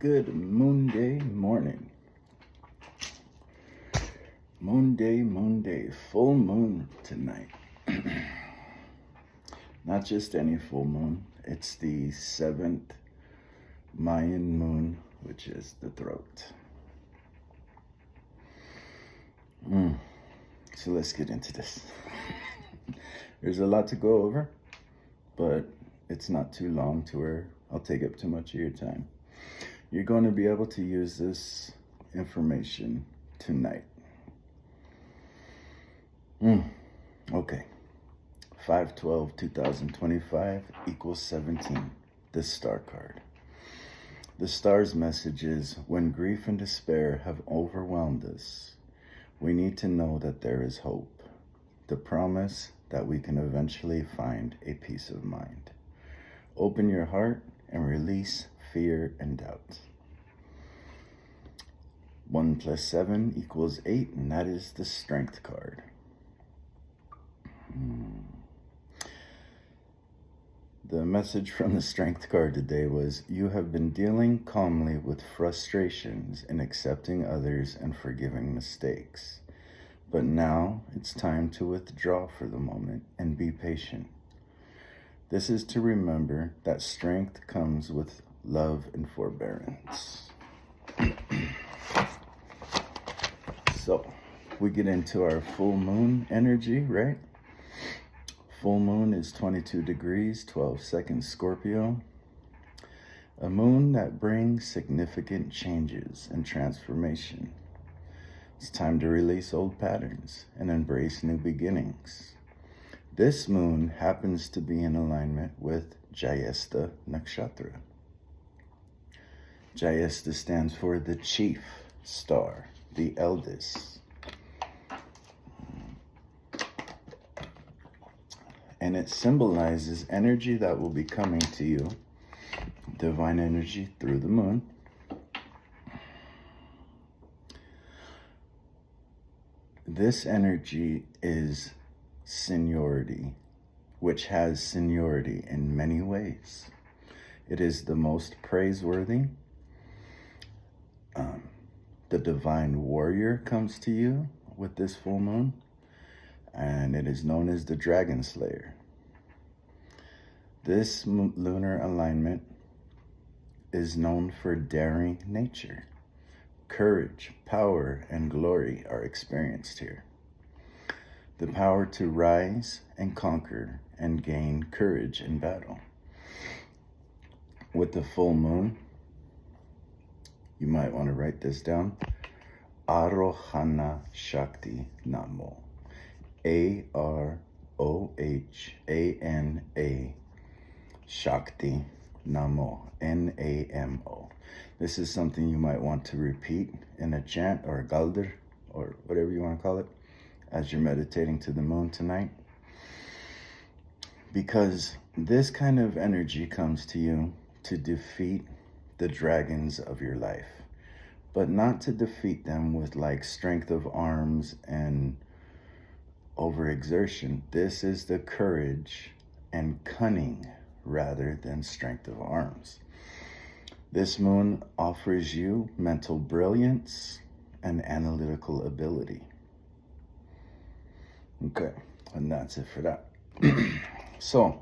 good moon day morning. Moon day, full moon tonight. Not just any full moon, it's the 7th Mayan moon, which is the throat. So let's get into this. There's a lot to go over, but it's not too long to where I'll take up too much of your time. You're going to be able to use this information tonight. Okay. 5/12/2025 equals 17. The star card. The star's message is, when grief and despair have overwhelmed us, we need to know that there is hope. The promise that we can eventually find a peace of mind. Open your heart and release fear and doubt. 1 + 7 = 8, and that is the strength card. The message from the strength card today was, you have been dealing calmly with frustrations in accepting others and forgiving mistakes. But now it's time to withdraw for the moment and be patient. This is to remember that strength comes with love and forbearance. So we get into our full moon energy, right? Full moon is 22 degrees, 12 seconds Scorpio. A moon that brings significant changes and transformation. It's time to release old patterns and embrace new beginnings. This moon happens to be in alignment with Jayesta Nakshatra. Jayesta stands for the chief star, the eldest. And it symbolizes energy that will be coming to you, divine energy through the moon. This energy is seniority, which has seniority in many ways. It is the most praiseworthy. The divine warrior comes to you with this full moon, and it is known as the Dragon Slayer. This lunar alignment is known for daring nature. Courage, power, and glory are experienced here. The power to rise and conquer and gain courage in battle. With the full moon, you might want to write this down. Arohana Shakti Namo. Arohana Shakti Namo. Namo. This is something you might want to repeat in a chant or a galder or whatever you want to call it as you're meditating to the moon tonight. Because this kind of energy comes to you to defeat the dragons of your life, but not to defeat them with like strength of arms and overexertion. This is the courage and cunning rather than strength of arms. This moon offers you mental brilliance and analytical ability. Okay, and that's it for that. So,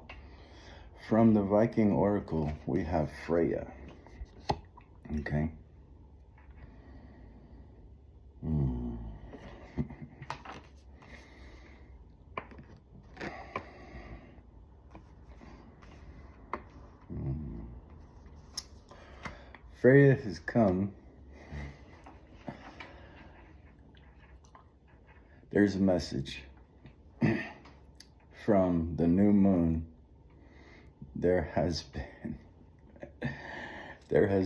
from the Viking Oracle, we have Freya. Okay. Freya has come. There's a message from the new moon. There has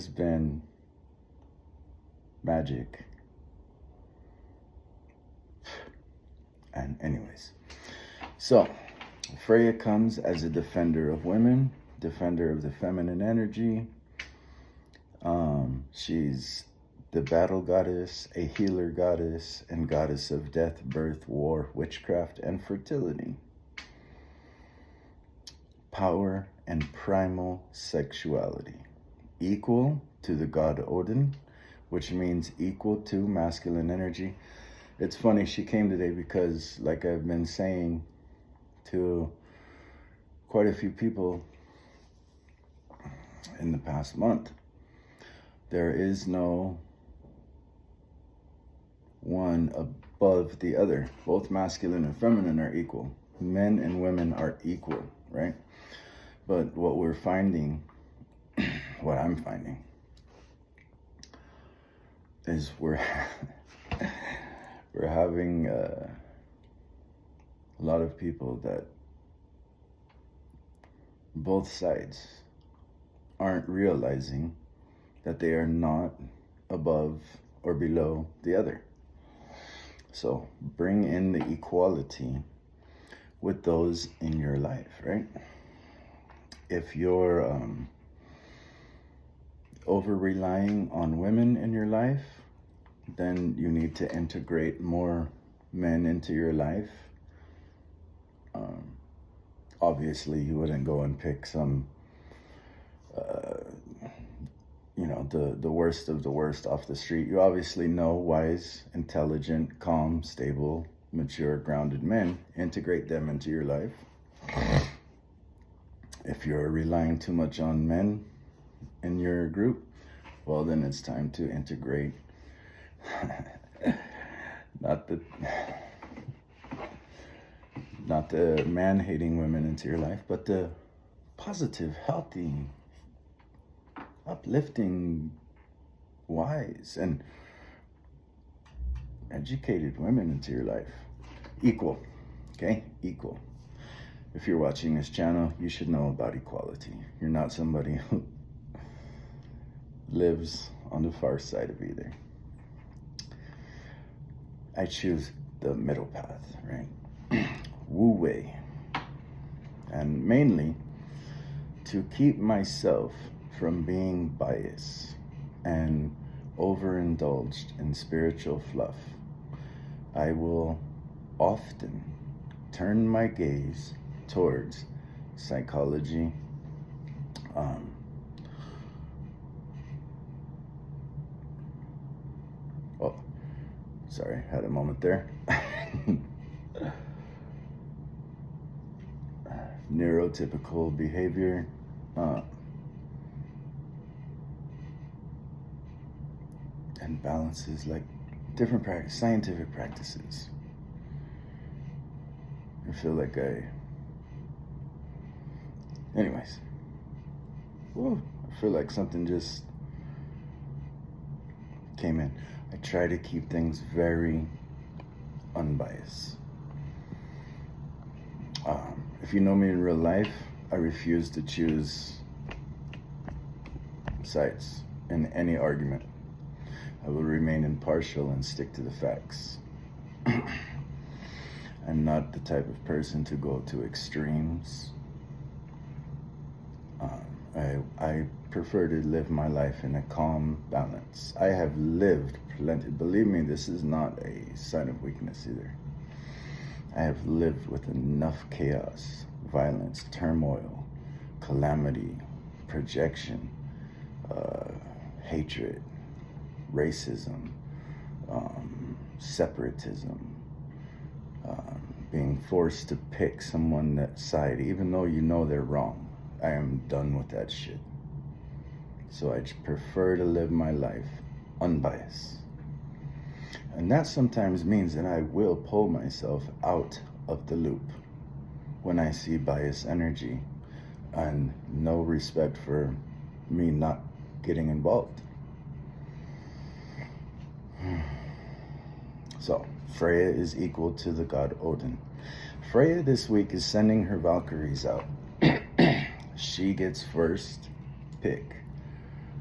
been magic. And anyways, so Freya comes as a defender of women, defender of the feminine energy. She's the battle goddess, a healer goddess, and goddess of death, birth, war, witchcraft, and fertility. Power and primal sexuality, equal to the god Odin, which means equal to masculine energy. It's funny, she came today because, like I've been saying to quite a few people in the past month, there is no one above the other. Both masculine and feminine are equal. Men and women are equal, right? But what we're finding, what I'm finding, is we're having a lot of people that both sides aren't realizing that they are not above or below the other. So bring in the equality with those in your life, right? If you're over relying on women in your life, then you need to integrate more men into your life. Obviously, you wouldn't go and pick some, the worst of the worst off the street. You obviously know wise, intelligent, calm, stable, mature, grounded men. Integrate them into your life. If you're relying too much on men in your group, well, then it's time to integrate not the man-hating women into your life, but the positive, healthy, uplifting, wise, and educated women into your life. Equal, okay? Equal. If you're watching this channel, you should know about equality. You're not somebody who lives on the far side of either. I choose the middle path, right? Wu Wei. And mainly to keep myself from being biased and overindulged in spiritual fluff, I will often turn my gaze towards psychology, sorry, had a moment there. Neurotypical behavior, and balances, like different scientific practices. I feel like anyways, I feel like something just came in. I try to keep things very unbiased. If you know me in real life, I refuse to choose sides in any argument. I will remain impartial and stick to the facts. I'm not the type of person to go to extremes. I prefer to live my life in a calm balance. I have lived plenty. Believe me, this is not a sign of weakness either. I have lived with enough chaos, violence, turmoil, calamity, projection, hatred, racism, separatism, being forced to pick someone that side, even though you know they're wrong. I am done with that shit. So I prefer to live my life unbiased. And that sometimes means that I will pull myself out of the loop when I see biased energy and no respect for me not getting involved. So, Freya is equal to the god Odin. Freya this week is sending her Valkyries out. She gets first pick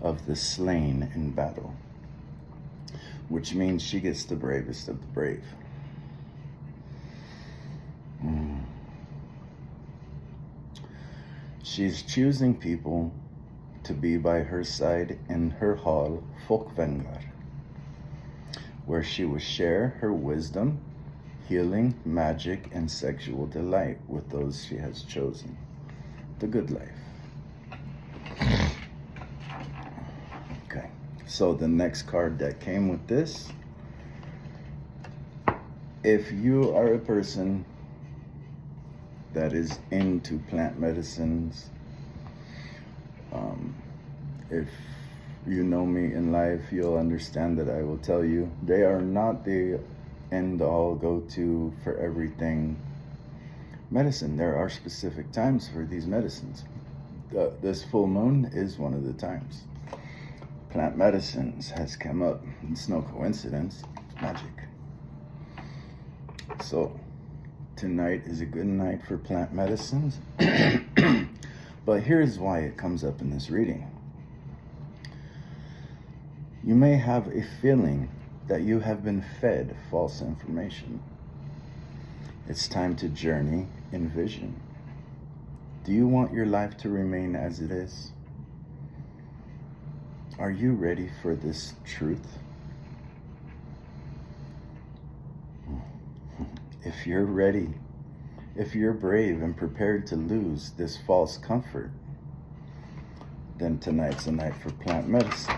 of the slain in battle, which means she gets the bravest of the brave. She's choosing people to be by her side in her hall, Folkvengar, where she will share her wisdom, healing, magic, and sexual delight with those she has chosen. The good life. Okay. So the next card that came with this, if you are a person that is into plant medicines, if you know me in life, you'll understand that I will tell you they are not the end all go-to for everything medicine. There are specific times for these medicines. This full moon is one of the times. Plant medicines has come up. It's no coincidence. It's magic. So tonight is a good night for plant medicines. But here's why it comes up in this reading. You may have a feeling that you have been fed false information. It's time to journey in vision. Do you want your life to remain as it is? Are you ready for this truth? If you're ready, if you're brave and prepared to lose this false comfort, then tonight's a night for plant medicine.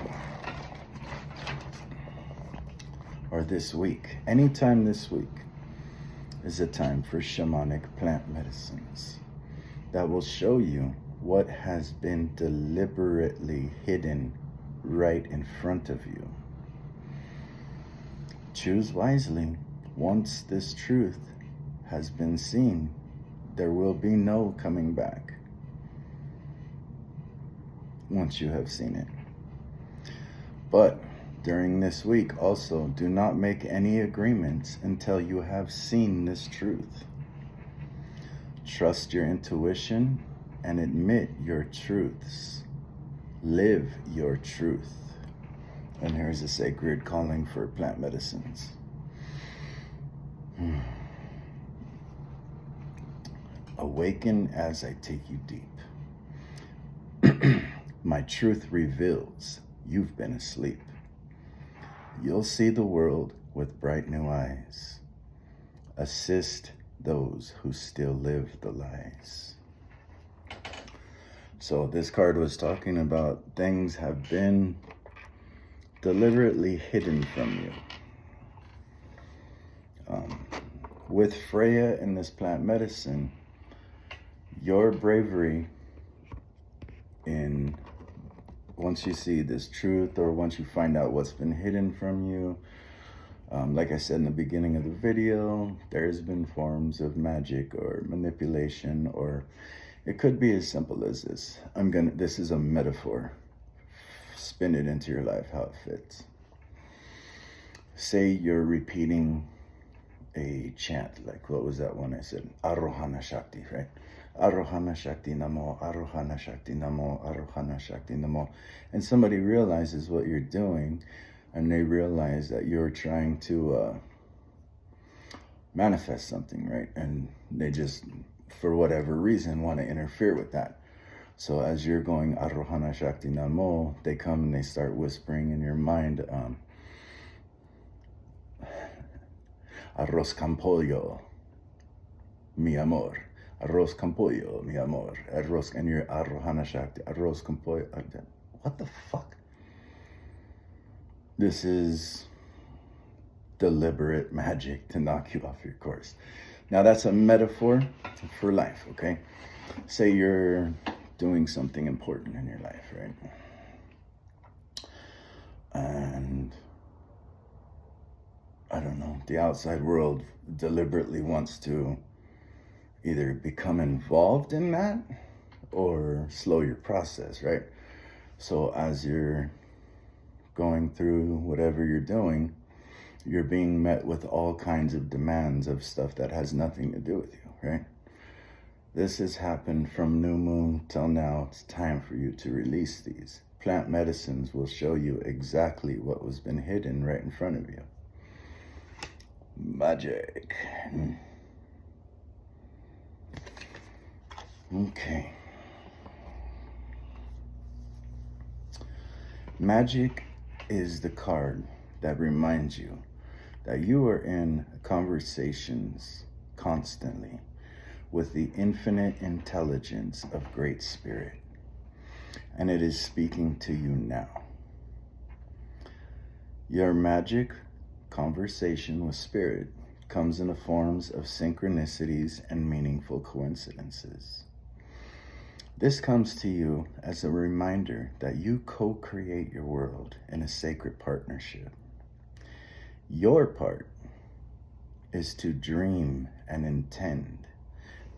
Or this week, anytime this week is a time for shamanic plant medicines that will show you what has been deliberately hidden right in front of you. Choose wisely. Once this truth has been seen, there will be no coming back. Once you have seen it. But during this week also, do not make any agreements until you have seen this truth. Trust your intuition and admit your truths. Live your truth. And here's a sacred calling for plant medicines. Awaken as I take you deep. My truth reveals you've been asleep. You'll see the world with bright new eyes. Assist those who still live the lies. So this card was talking about things have been deliberately hidden from you. With Freya in this plant medicine, your bravery in once you see this truth or once you find out what's been hidden from you, like I said in the beginning of the video, there's been forms of magic or manipulation, or it could be as simple as this. This is a metaphor. Spin it into your life how it fits. Say you're repeating a chant, like what was that one I said? Arohana Shakti, right? Arohana Shakti Namo, Arohana Shakti Namo, Arohana Shakti Namo. And somebody realizes what you're doing, and they realize that you're trying to manifest something, right? And they just, for whatever reason, want to interfere with that. So as you're going Arohana Shakti Namo, they come and they start whispering in your mind, Arroz con pollo, mi amor. Arroz con pollo, mi amor. Arroz, and you're Arohana Shakti. Arroz con pollo. What the fuck? This is deliberate magic to knock you off your course. Now that's a metaphor for life, okay? Say you're doing something important in your life, right? And I don't know, the outside world deliberately wants to either become involved in that or slow your process, right? So as you're going through whatever you're doing, you're being met with all kinds of demands of stuff that has nothing to do with you, right? This has happened from new moon till now. It's time for you to release these. Plant medicines will show you exactly what was been hidden right in front of you. Magic. Okay. Magic is the card that reminds you that you are in conversations constantly with the infinite intelligence of Great Spirit, and it is speaking to you now. Your magic conversation with spirit comes in the forms of synchronicities and meaningful coincidences. This comes to you as a reminder that you co-create your world in a sacred partnership. Your part is to dream and intend,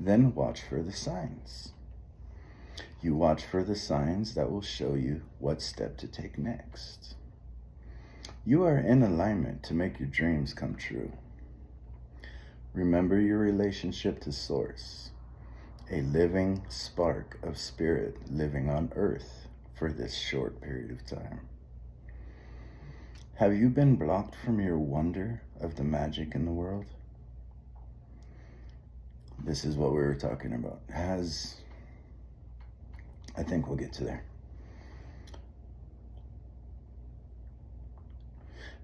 then watch for the signs. You watch for the signs that will show you what step to take next. You are in alignment to make your dreams come true. Remember your relationship to Source, a living spark of spirit living on earth for this short period of time. Have you been blocked from your wonder of the magic in the world? This is what we were talking about. I think we'll get to there.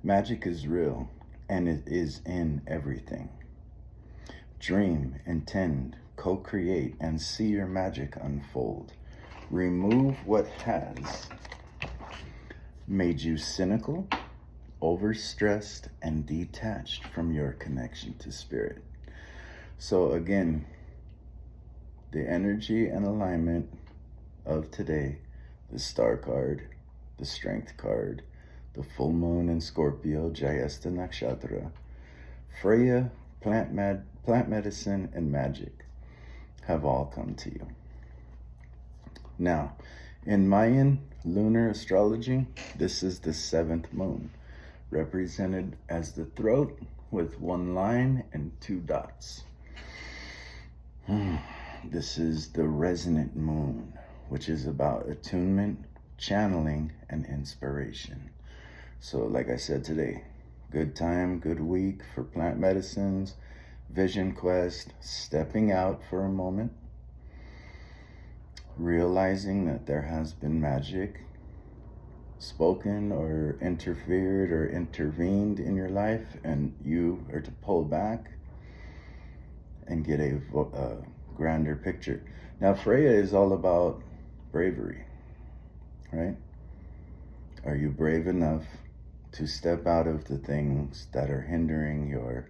Magic is real, and it is in everything. Dream, intend, co-create, and see your magic unfold. Remove what has made you cynical, overstressed, and detached from your connection to spirit. So again, the energy and alignment of today, the star card, the strength card, the full moon in Scorpio, Jayesta Nakshatra, Freya, plant medicine, and magic have all come to you. Now, in Mayan lunar astrology, this is the 7th moon, represented as the throat with 1 line and 2 dots. This is the resonant moon, which is about attunement, channeling, and inspiration. So like I said today, good time, good week for plant medicines, vision quest, stepping out for a moment, realizing that there has been magic spoken or interfered or intervened in your life, and you are to pull back and get a grander picture. Now, Freya is all about bravery, right? Are you brave enough to step out of the things that are hindering your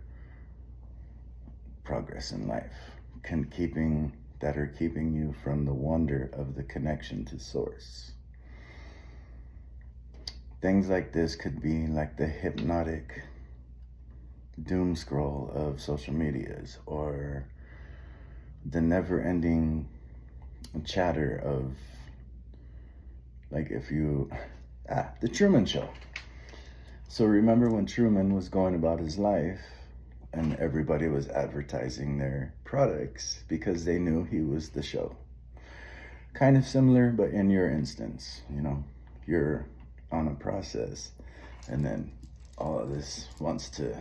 progress in life, that are keeping you from the wonder of the connection to Source? Things like this could be like the hypnotic doom scroll of social medias, or the never-ending chatter of, like, the Truman Show. So remember when Truman was going about his life and everybody was advertising their products because they knew he was the show? Kind of similar, but in your instance, you're on a process, and then all of this wants to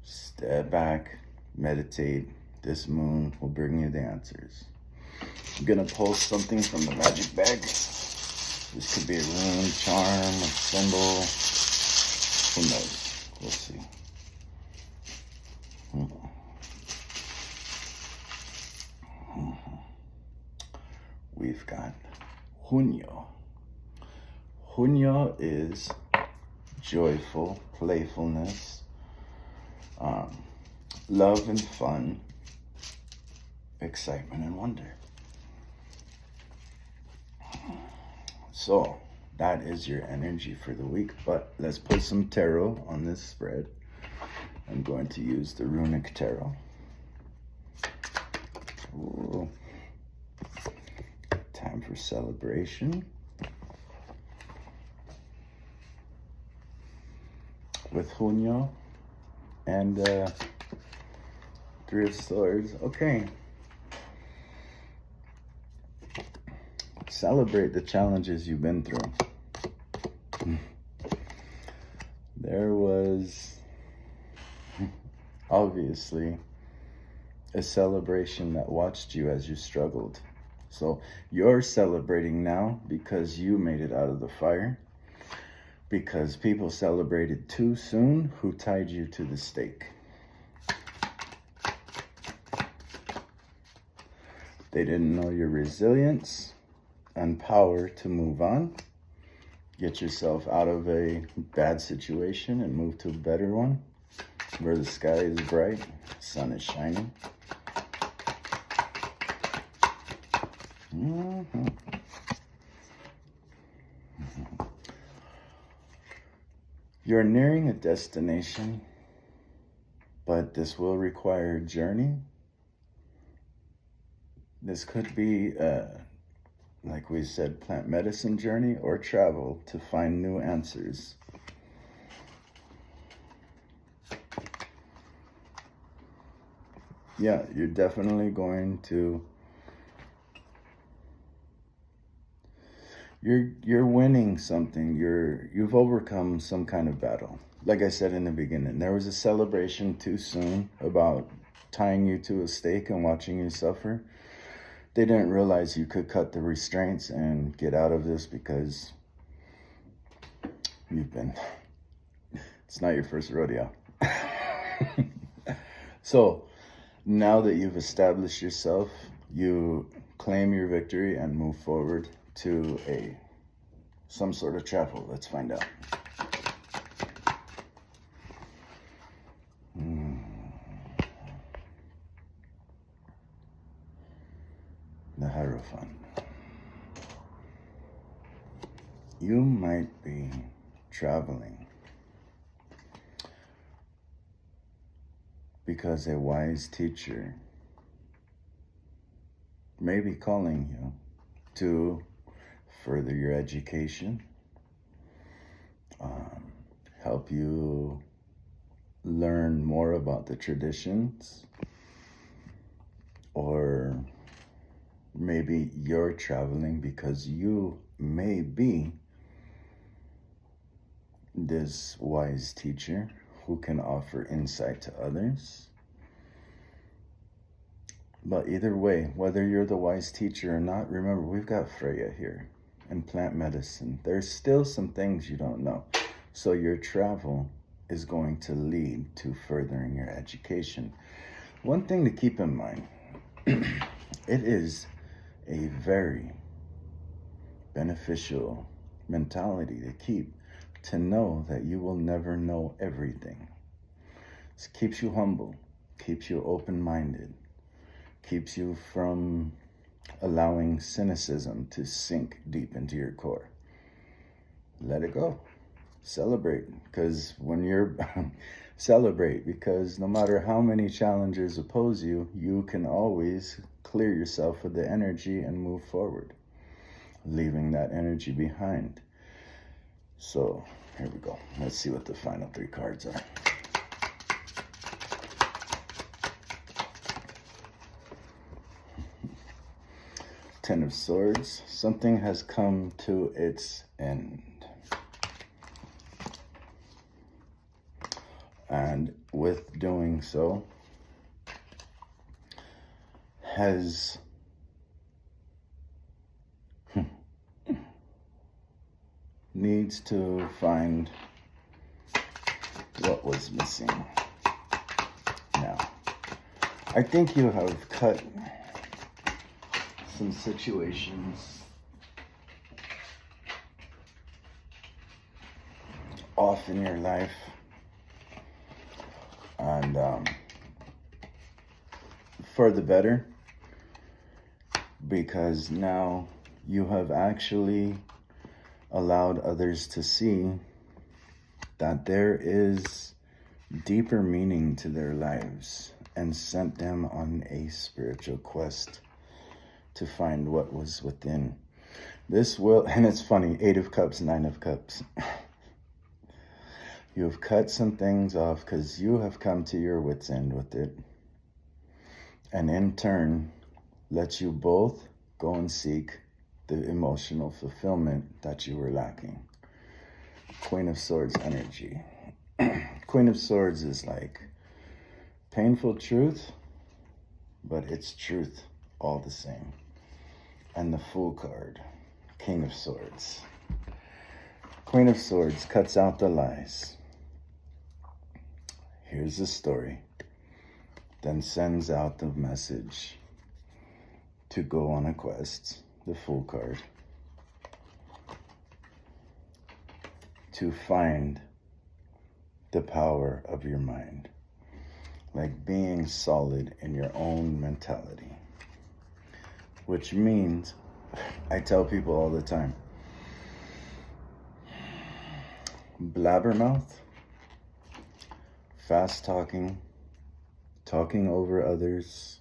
step back, meditate. This moon will bring you the answers. I'm gonna pull something from the magic bag. This could be a rune, charm, a symbol. Who knows? We'll see. We've got Junio. Junio is joyful, playfulness, love and fun, excitement and wonder. So that is your energy for the week, but let's put some tarot on this spread. I'm going to use the Runic Tarot. Ooh. Time for celebration. With Junio and 3 of Swords. Okay. Celebrate the challenges you've been through. There was obviously a celebration that watched you as you struggled. So you're celebrating now because you made it out of the fire, because people celebrated too soon who tied you to the stake. They didn't know your resilience and power to move on, get yourself out of a bad situation and move to a better one where the sky is bright, sun is shining. You're nearing a destination, but this will require a journey. This could be, like we said, plant medicine journey or travel to find new answers. Yeah, you're definitely going to, you're winning something. You've overcome some kind of battle. Like I said in the beginning, there was a celebration too soon about tying you to a stake and watching you suffer. They didn't realize you could cut the restraints and get out of this because it's not your first rodeo. So now that you've established yourself, you claim your victory and move forward to some sort of travel. Let's find out. The Hierophant. You might be traveling because a wise teacher may be calling you to further your education, help you learn more about the traditions, or maybe you're traveling because you may be this wise teacher who can offer insight to others. But either way, whether you're the wise teacher or not, remember, we've got Freya here in plant medicine. There's still some things you don't know. So your travel is going to lead to furthering your education. One thing to keep in mind, it is a very beneficial mentality to keep, to know that you will never know everything. It keeps you humble, keeps you open-minded, keeps you from allowing cynicism to sink deep into your core. Let it go. Celebrate, because when you're celebrate, because no matter how many challenges oppose you, you can always clear yourself of the energy and move forward, leaving that energy behind. So here we go. Let's see what the final 3 cards are. Ten of Swords. Something has come to its end. And with doing so, has needs to find what was missing. Now, I think you have cut some situations off in your life, and for the better, because now you have actually allowed others to see that there is deeper meaning to their lives and sent them on a spiritual quest to find what was within. This will, and it's funny, 8 of Cups, 9 of Cups. You have cut some things off because you have come to your wit's end with it. And in turn, let you both go and seek the emotional fulfillment that you were lacking. Queen of Swords energy. Queen of Swords is like painful truth, but it's truth all the same. And the Fool card, King of Swords. Queen of Swords cuts out the lies. Here's the story. Then sends out the message to go on a quest. The Fool card. to find the power of your mind, like being solid in your own mentality, which means, I tell people all the time, blabbermouth, fast talking, talking over others,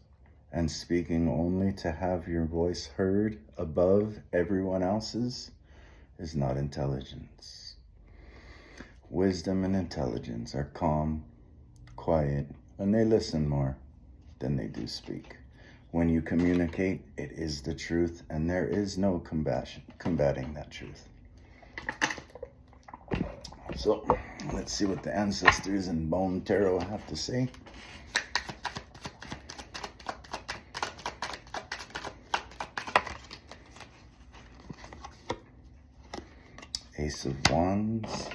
and speaking only to have your voice heard above everyone else's is not intelligence. Wisdom and intelligence are calm, quiet, and they listen more than they do speak. When you communicate, it is the truth, and there is no combating that truth. So, let's see what the ancestors and Bone Tarot have to say. Ace of Wands,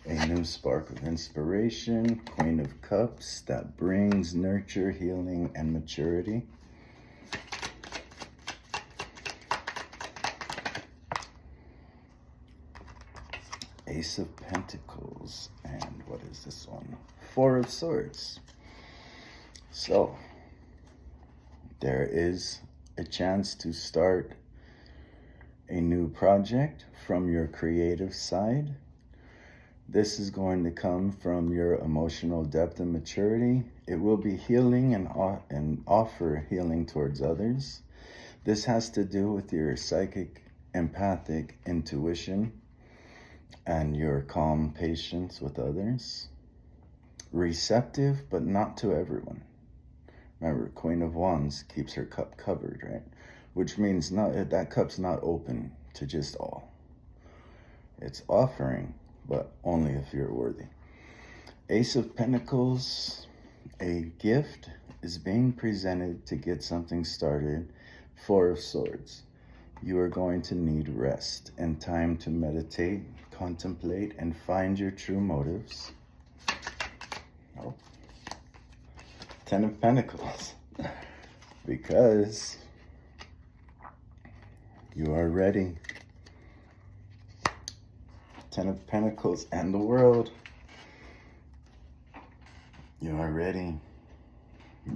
a new spark of inspiration, Queen of Cups, that brings nurture, healing, and maturity. Ace of Pentacles, and what is this one? Four of Swords. So, there is a chance to start a new project from your creative side. This is going to come from your emotional depth and maturity. It will be healing and offer healing towards others. This has to do with your psychic, empathic intuition and your calm patience with others. Receptive, but not to everyone. Remember, Queen of Wands keeps her cup covered, right? Which means that cup's not open to just all. It's offering, but only if you're worthy. Ace of Pentacles, a gift is being presented to get something started. Four of Swords, you are going to need rest and time to meditate, contemplate, and find your true motives. Oh. Ten of Pentacles, because you are ready. Ten of Pentacles and the World. You are ready.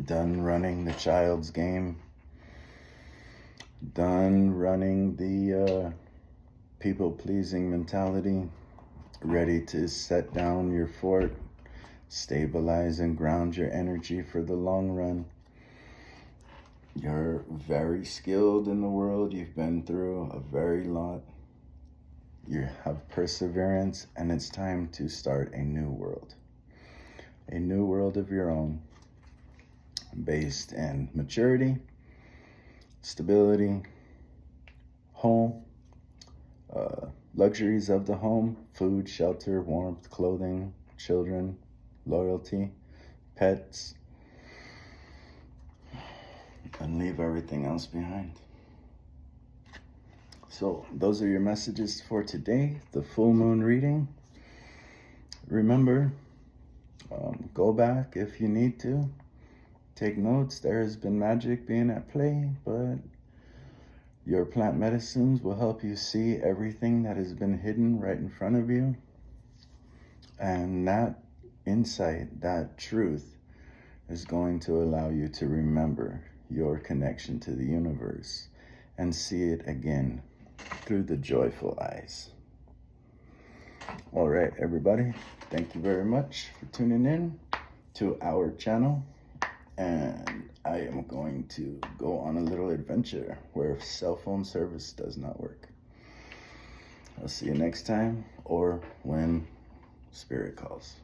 Done running the child's game. Done running the people-pleasing mentality. Ready to set down your fort. Stabilize and ground your energy for the long run. You're very skilled in the world. You've been through a very lot. You have perseverance, and it's time to start a new world. A new world of your own, based in maturity, stability, home, luxuries of the home, food, shelter, warmth, clothing, children, loyalty, pets, and leave everything else behind. So those are your messages for today, the full moon reading. Remember, go back if you need to. Take notes. There has been magic being at play, but your plant medicines will help you see everything that has been hidden right in front of you. And that insight, that truth, is going to allow you to remember your connection to the universe and see it again through the joyful eyes. All right, everybody, thank you very much for tuning in to our channel, and I am going to go on a little adventure where cell phone service does not work. I'll see you next time, or when Spirit calls.